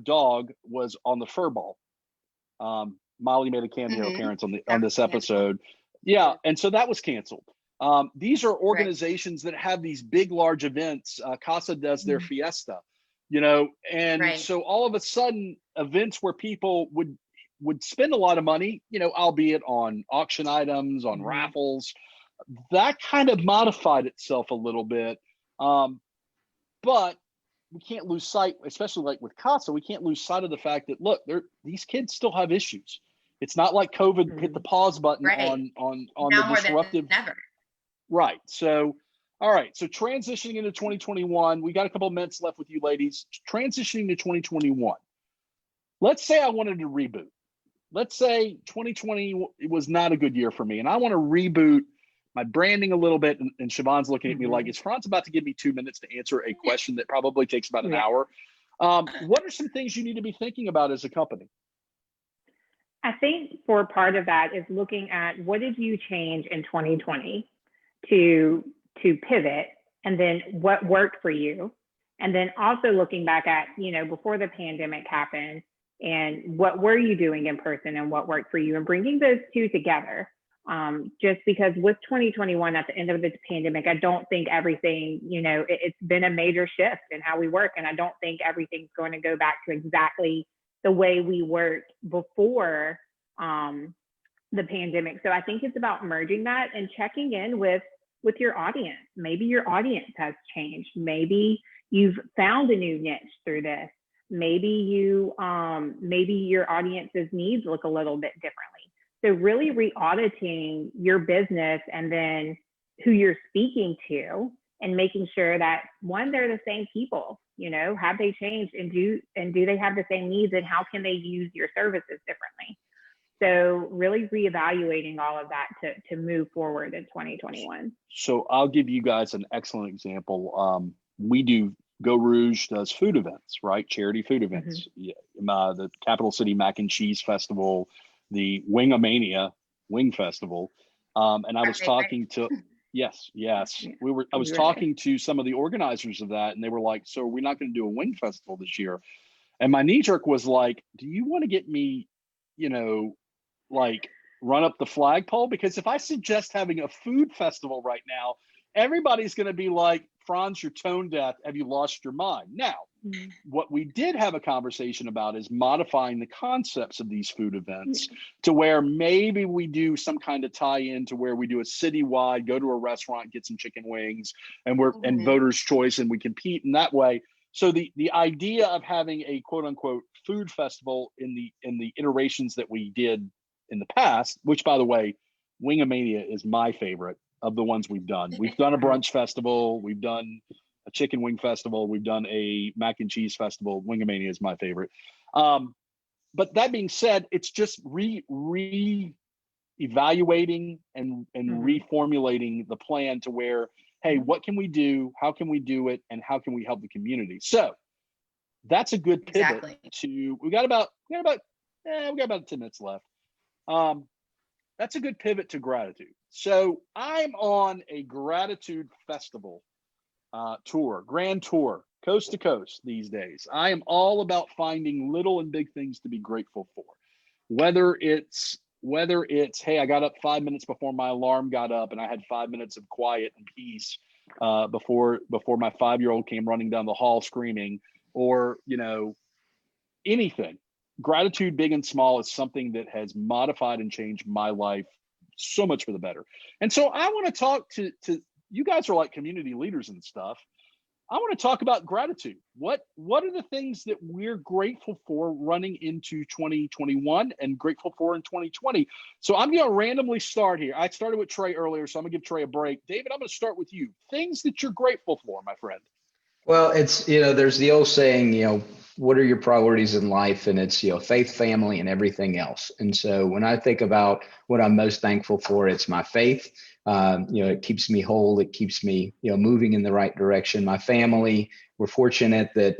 dog was on the fur ball. Molly made a cameo appearance on this episode. Yeah. And so that was canceled. These are organizations that have these big, large events. CASA does their fiesta, and so all of a sudden events where people would spend a lot of money, albeit on auction items, on raffles, that kind of modified itself a little bit. But we can't lose sight, especially like with CASA, we can't lose sight of the fact that, look, these kids still have issues. It's not like COVID hit the pause button on now the disruptive. Never. Right. So, all right. So transitioning into 2021, we got a couple of minutes left with you ladies. Transitioning to 2021. Let's say I wanted to reboot. Let's say 2020 was not a good year for me, and I want to reboot my branding a little bit. And Chavanne's looking at me like, is Franz about to give me 2 minutes to answer a question that probably takes about an hour? What are some things you need to be thinking about as a company? I think for part of that is looking at what did you change in 2020 to pivot, and then what worked for you, and then also looking back at before the pandemic happened, and what were you doing in person and what worked for you, and bringing those two together. Just because with 2021 at the end of the pandemic, I don't think everything, it's been a major shift in how we work. And I don't think everything's going to go back to exactly the way we worked before the pandemic. So I think it's about merging that and checking in with your audience. Maybe your audience has changed. Maybe you've found a new niche through this. Maybe your audience's needs look a little bit differently. So really re-auditing your business and then who you're speaking to, and making sure that, one, they're the same people, have they changed, and do they have the same needs, and how can they use your services differently? So really reevaluating all of that to move forward in 2021. So I'll give you guys an excellent example. We do Geaux Rouge does food events, right? Charity food events. The Capital City Mac and Cheese Festival, the Wing-A-Mania Wing Festival. And I was talking to, yes. I was talking to some of the organizers of that, and they were like, so we're not going to do a wing festival this year. And my knee jerk was like, do you want to get me, like run up the flagpole? Because if I suggest having a food festival right now, everybody's going to be like, Franz, you're tone deaf. Have you lost your mind? Now, what we did have a conversation about is modifying the concepts of these food events to where maybe we do some kind of tie-in to where we do a citywide, go to a restaurant, get some chicken wings, and and voters' choice, and we compete in that way. So the idea of having a quote unquote food festival in the iterations that we did in the past, which by the way, Wingamania is my favorite of the ones we've done. We've done a brunch festival, we've done a chicken wing festival, we've done a mac and cheese festival. Wingamania is my favorite. But that being said, it's just evaluating and reformulating the plan to where, hey, what can we do? How can we do it? And how can we help the community? So that's a good pivot to, we got about 10 minutes left. That's a good pivot to gratitude. So I'm on a gratitude festival grand tour, coast to coast these days. I am all about finding little and big things to be grateful for. Whether it's, hey, I got up 5 minutes before my alarm got up and I had 5 minutes of quiet and peace before my 5-year-old came running down the hall screaming, or, anything. Gratitude, big and small, is something that has modified and changed my life so much for the better. And so I want to talk to you guys are like community leaders and stuff. I want to talk about gratitude. What are the things that we're grateful for running into 2021 and grateful for in 2020? So I'm going to randomly start here. I started with Trey earlier, so I'm going to give Trey a break. David, I'm going to start with you. Things that you're grateful for, my friend. Well, it's, there's the old saying, what are your priorities in life? And it's, faith, family, and everything else. And so when I think about what I'm most thankful for, it's my faith. It keeps me whole. It keeps me, moving in the right direction. My family, we're fortunate that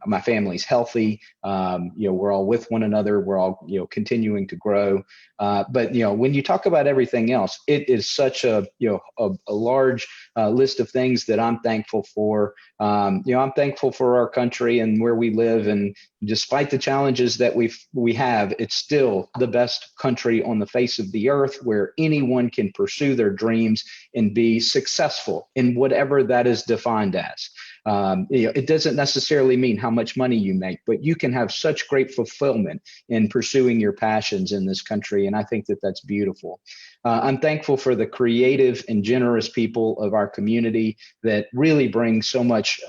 my family's healthy. We're all with one another. We're all, continuing to grow. But when you talk about everything else, it is such a large list of things that I'm thankful for. I'm thankful for our country and where we live. And despite the challenges that we have, it's still the best country on the face of the earth, where anyone can pursue their dreams and be successful in whatever that is defined as. It doesn't necessarily mean how much money you make, but you can have such great fulfillment in pursuing your passions in this country. And I think that that's beautiful. I'm thankful for the creative and generous people of our community that really bring so much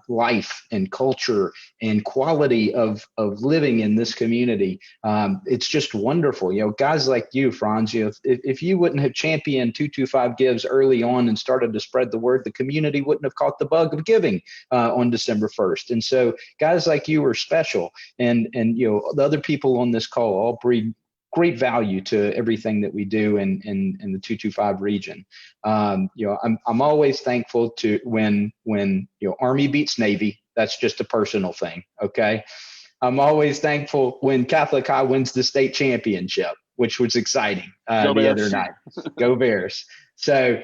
life and culture and quality of living in this community. It's just wonderful. Guys like you, Franz, if you wouldn't have championed 225 Gives early on and started to spread the word, the community wouldn't have caught the bug of giving on December 1st. And so guys like you are special. And the other people on this call all breed great value to everything that we do in the 225 region. I'm always thankful to when Army beats Navy. That's just a personal thing. Okay. I'm always thankful when Catholic High wins the state championship, which was exciting the other night. Go Bears. So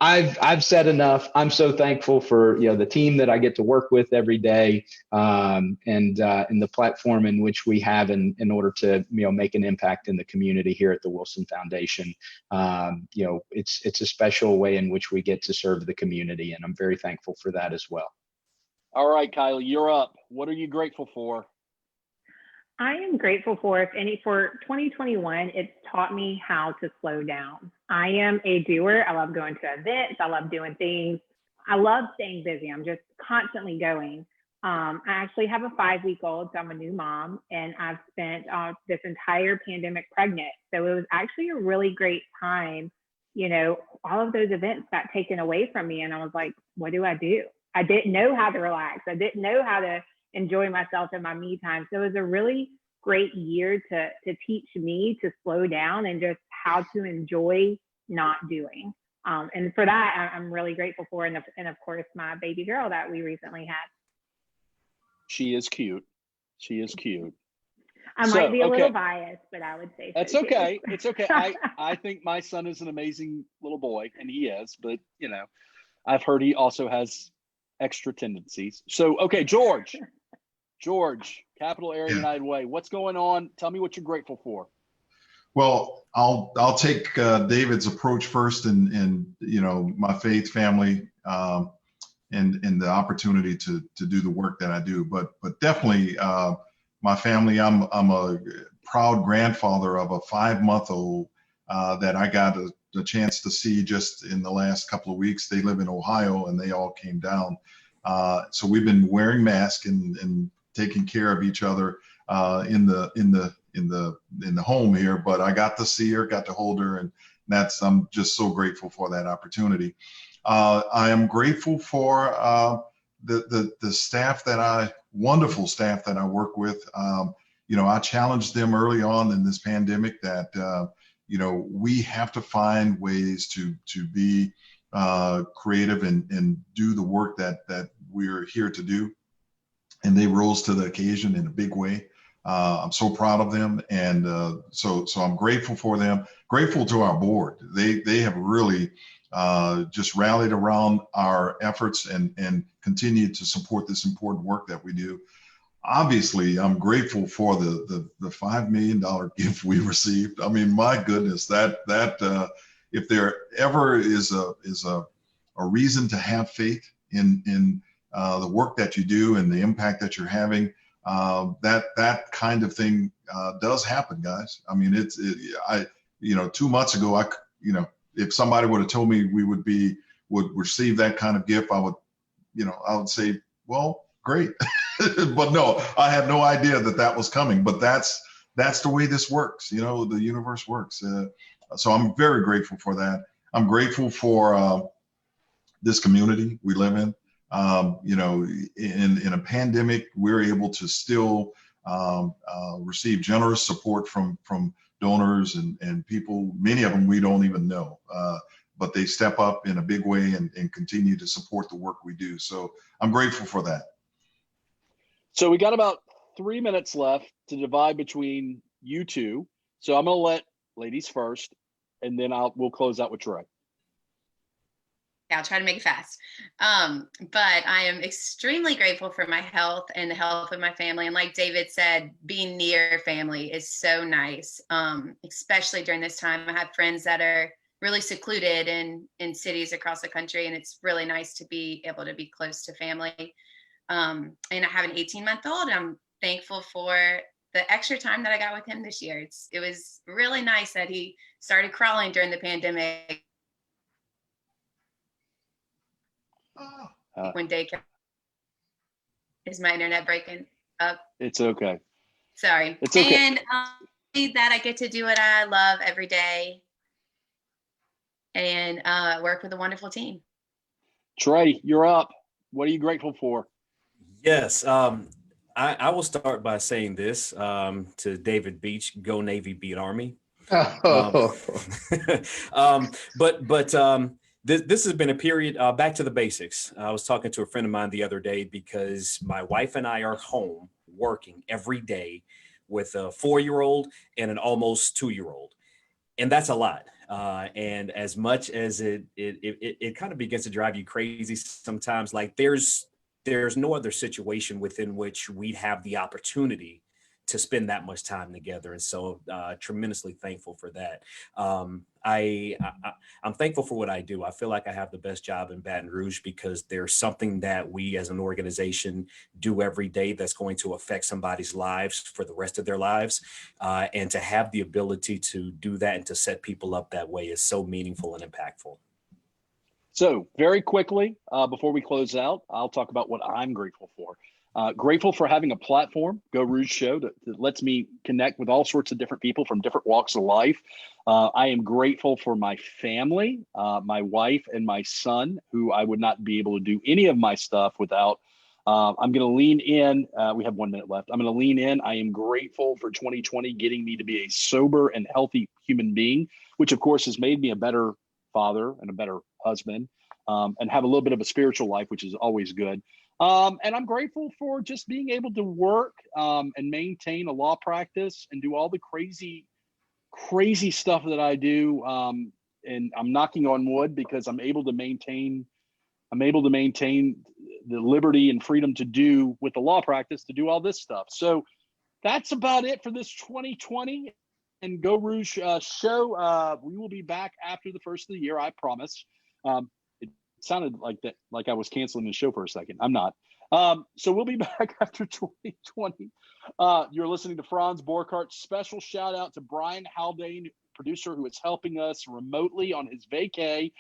I've said enough. I'm so thankful for the team that I get to work with every day, and the platform in which we have in order to make an impact in the community here at the Wilson Foundation. It's a special way in which we get to serve the community, and I'm very thankful for that as well. All right, Kylee, you're up. What are you grateful for? I am grateful for 2021, it's taught me how to slow down. I am a doer. I love going to events. I love doing things. I love staying busy. I'm just constantly going. I actually have a 5-week-old, so I'm a new mom, and I've spent this entire pandemic pregnant. So it was actually a really great time. All of those events got taken away from me, and I was like, what do I do? I didn't know how to relax. I didn't know how to enjoy myself in my me time. So it was a really great year to teach me to slow down and just how to enjoy not doing. And for that, I'm really grateful for. And of course, my baby girl that we recently had. She is cute. I might be a little biased, but I would say that's okay. It's okay. I think my son is an amazing little boy, and he is, but I've heard he also has extra tendencies. So, okay, George, Capital Area United Way. What's going on? Tell me what you're grateful for. Well, I'll take David's approach first, and my faith, family, and the opportunity to do the work that I do. But definitely my family. I'm a proud grandfather of a 5-month-old that I got the chance to see just in the last couple of weeks. They live in Ohio, and they all came down. So we've been wearing masks and taking care of each other in the home here. But I got to see her, got to hold her, and I'm just so grateful for that opportunity. I am grateful for the staff wonderful staff that I work with. I challenged them early on in this pandemic that we have to find ways to be creative and do the work that we're here to do. And they rose to the occasion in a big way. I'm so proud of them, and so I'm grateful for them. Grateful to our board. They have really just rallied around our efforts and continued to support this important work that we do. Obviously, I'm grateful for the $5 million gift we received. I mean, my goodness, that if there ever is a reason to have faith in the work that you do and the impact that you're having, that kind of thing does happen, guys. I mean, 2 months ago, if somebody would have told me we would receive that kind of gift, I would say, well, great. But no, I had no idea that was coming. But that's the way this works. The universe works. So I'm very grateful for that. I'm grateful for this community we live in. In a pandemic, we're able to still receive generous support from donors and people, many of them we don't even know, but they step up in a big way and continue to support the work we do. So I'm grateful for that. So we got about 3 minutes left to divide between you two. So I'm going to let ladies first, and then we'll close out with Trey. I'll try to make it fast. But I am extremely grateful for my health and the health of my family. And like David said, being near family is so nice, especially during this time. I have friends that are really secluded in cities across the country, and it's really nice to be able to be close to family. And I have an 18-month-old. I'm thankful for the extra time that I got with him this year. It was really nice that he started crawling during the pandemic. When daycare. Is my internet breaking up? It's okay. Sorry. It's okay. And that I get to do what I love every day and work with a wonderful team. Trey, you're up. What are you grateful for? Yes. I will start by saying this to David Beach: Go Navy, beat Army. This has been a period back to the basics. I was talking to a friend of mine the other day because my wife and I are home working every day with a 4-year-old and an almost 2-year-old. And that's a lot. And as much as it kind of begins to drive you crazy sometimes, like there's no other situation within which we'd have the opportunity to spend that much time together. And so tremendously thankful for that. I'm thankful for what I do. I feel like I have the best job in Baton Rouge because there's something that we as an organization do every day that's going to affect somebody's lives for the rest of their lives. And to have the ability to do that and to set people up that way is so meaningful and impactful. So very quickly, before we close out, I'll talk about what I'm grateful for. Grateful for having a platform, Geaux Rouge Show, that lets me connect with all sorts of different people from different walks of life. I am grateful for my family, my wife and my son, who I would not be able to do any of my stuff without. I'm going to lean in. We have 1 minute left. I'm going to lean in. I am grateful for 2020 getting me to be a sober and healthy human being, which of course has made me a better father and a better husband, and have a little bit of a spiritual life, which is always good. And I'm grateful for just being able to work and maintain a law practice and do all the crazy stuff that I do. And I'm knocking on wood because I'm able to maintain the liberty and freedom to do with the law practice to do all this stuff. So that's about it for this 2020 and Geaux Rouge show. We will be back after the first of the year, I promise. sounded like that, like I was canceling the show for a second. I'm not. So we'll be back after 2020. You're listening to Franz Borkhardt. Special shout out to Brian Haldane, producer, who is helping us remotely on his vacay.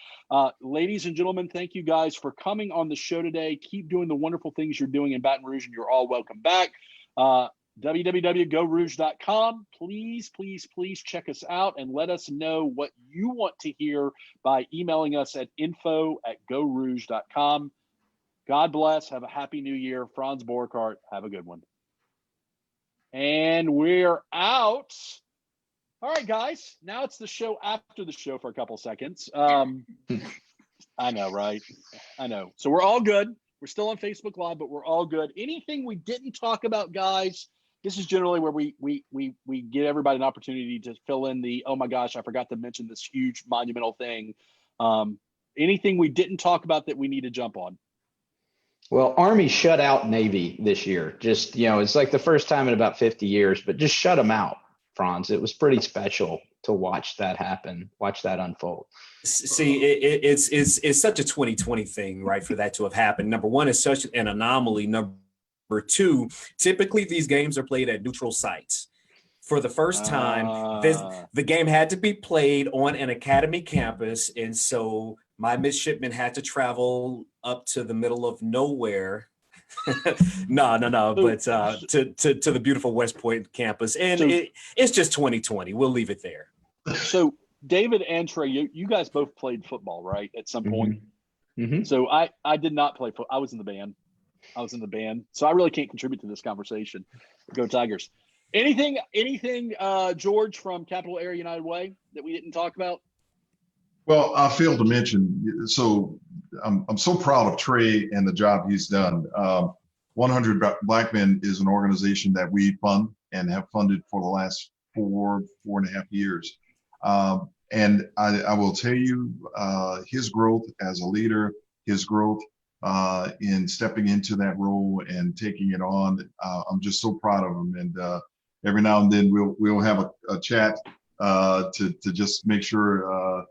Ladies and gentlemen, thank you guys for coming on the show today. Keep doing the wonderful things you're doing in Baton Rouge, and you're all welcome back. www.gorouge.com. Please, please, please check us out and let us know what you want to hear by emailing us at info@gorouge.com. God bless. Have a happy new year. Franz Borkhardt, have a good one. And we're out. All right, guys. Now it's the show after the show for a couple seconds. I know, right? I know. So we're all good. We're still on Facebook Live, but we're all good. Anything we didn't talk about, guys, this is generally where we give everybody an opportunity to fill in the, oh my gosh, I forgot to mention this huge monumental thing. Anything we didn't talk about that we need to jump on? Well, Army shut out Navy this year. Just, it's like the first time in about 50 years, but just shut them out, Franz. It was pretty special to watch that happen, watch that unfold. See, it's such a 2020 thing, right, for that to have happened. Number one, it's such an anomaly. Number two, typically these games are played at neutral sites. For the first time, the game had to be played on an academy campus, and so my midshipmen had to travel up to the middle of nowhere. No, but to the beautiful West Point campus, and so, it's just 2020. We'll leave it there. So, David and Trey, you guys both played football, right? At some point. Mm-hmm. So I did not play football. I was in the band. So I really can't contribute to this conversation. Go Tigers. Anything, George, from Capital Area United Way that we didn't talk about? Well, I failed to mention, so I'm so proud of Trey and the job he's done. 100 Black Men is an organization that we fund and have funded for the last 4.5 years. And I will tell you, his growth as a leader, his growth in stepping into that role and taking it on, I'm just so proud of him. And every now and then we'll have a chat to just make sure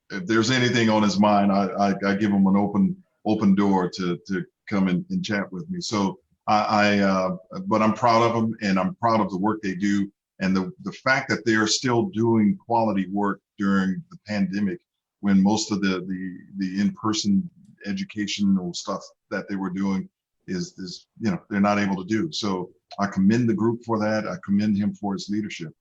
if there's anything on his mind, I give him an open door to come and chat with me. So but I'm proud of them, and I'm proud of the work they do, and the fact that they are still doing quality work during the pandemic, when most of the in-person educational stuff that they were doing is they're not able to do. So I commend the group for that. I commend him for his leadership.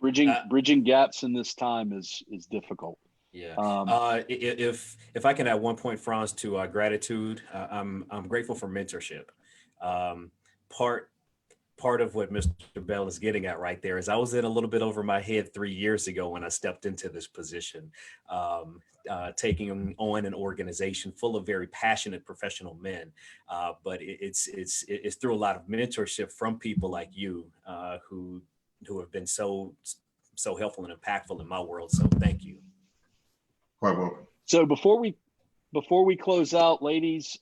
Bridging gaps in this time is difficult. Yeah. If I can add one point, Franz, to gratitude, I'm grateful for mentorship. Part of what Mr. Bell is getting at right there is I was in a little bit over my head 3 years ago when I stepped into this position, taking on an organization full of very passionate professional men. But it's through a lot of mentorship from people like you who have been so helpful and impactful in my world. So thank you. Quite welcome. So before we close out, ladies,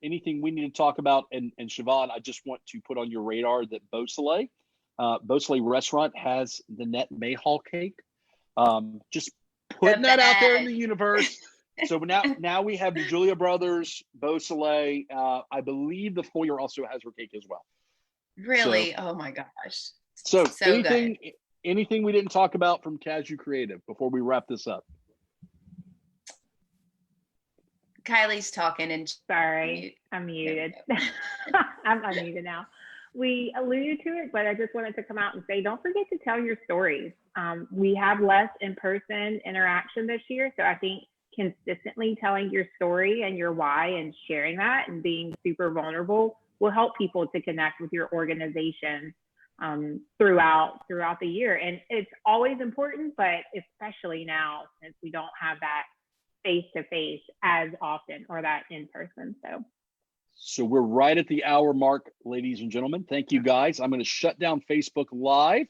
anything we need to talk about? And Chavanne, I just want to put on your radar that Beausoleil Restaurant has the Net Mayhall cake. Just putting that out there in the universe. So now we have the Julia Brothers, Beausoleil. I believe the Foyer also has her cake as well. Really? So, oh my gosh. So anything we didn't talk about from Cazayoux Creative before we wrap this up? Kylie's talking and sorry, I'm muted. I'm unmuted now. We alluded to it, but I just wanted to come out and say, don't forget to tell your stories. We have less in-person interaction this year. So I think consistently telling your story and your why and sharing that and being super vulnerable will help people to connect with your organization throughout the year. And it's always important, but especially now since we don't have that face-to-face as often, or that in person. So we're right at the hour mark, ladies and gentlemen. Thank you guys. I'm going to shut down Facebook Live.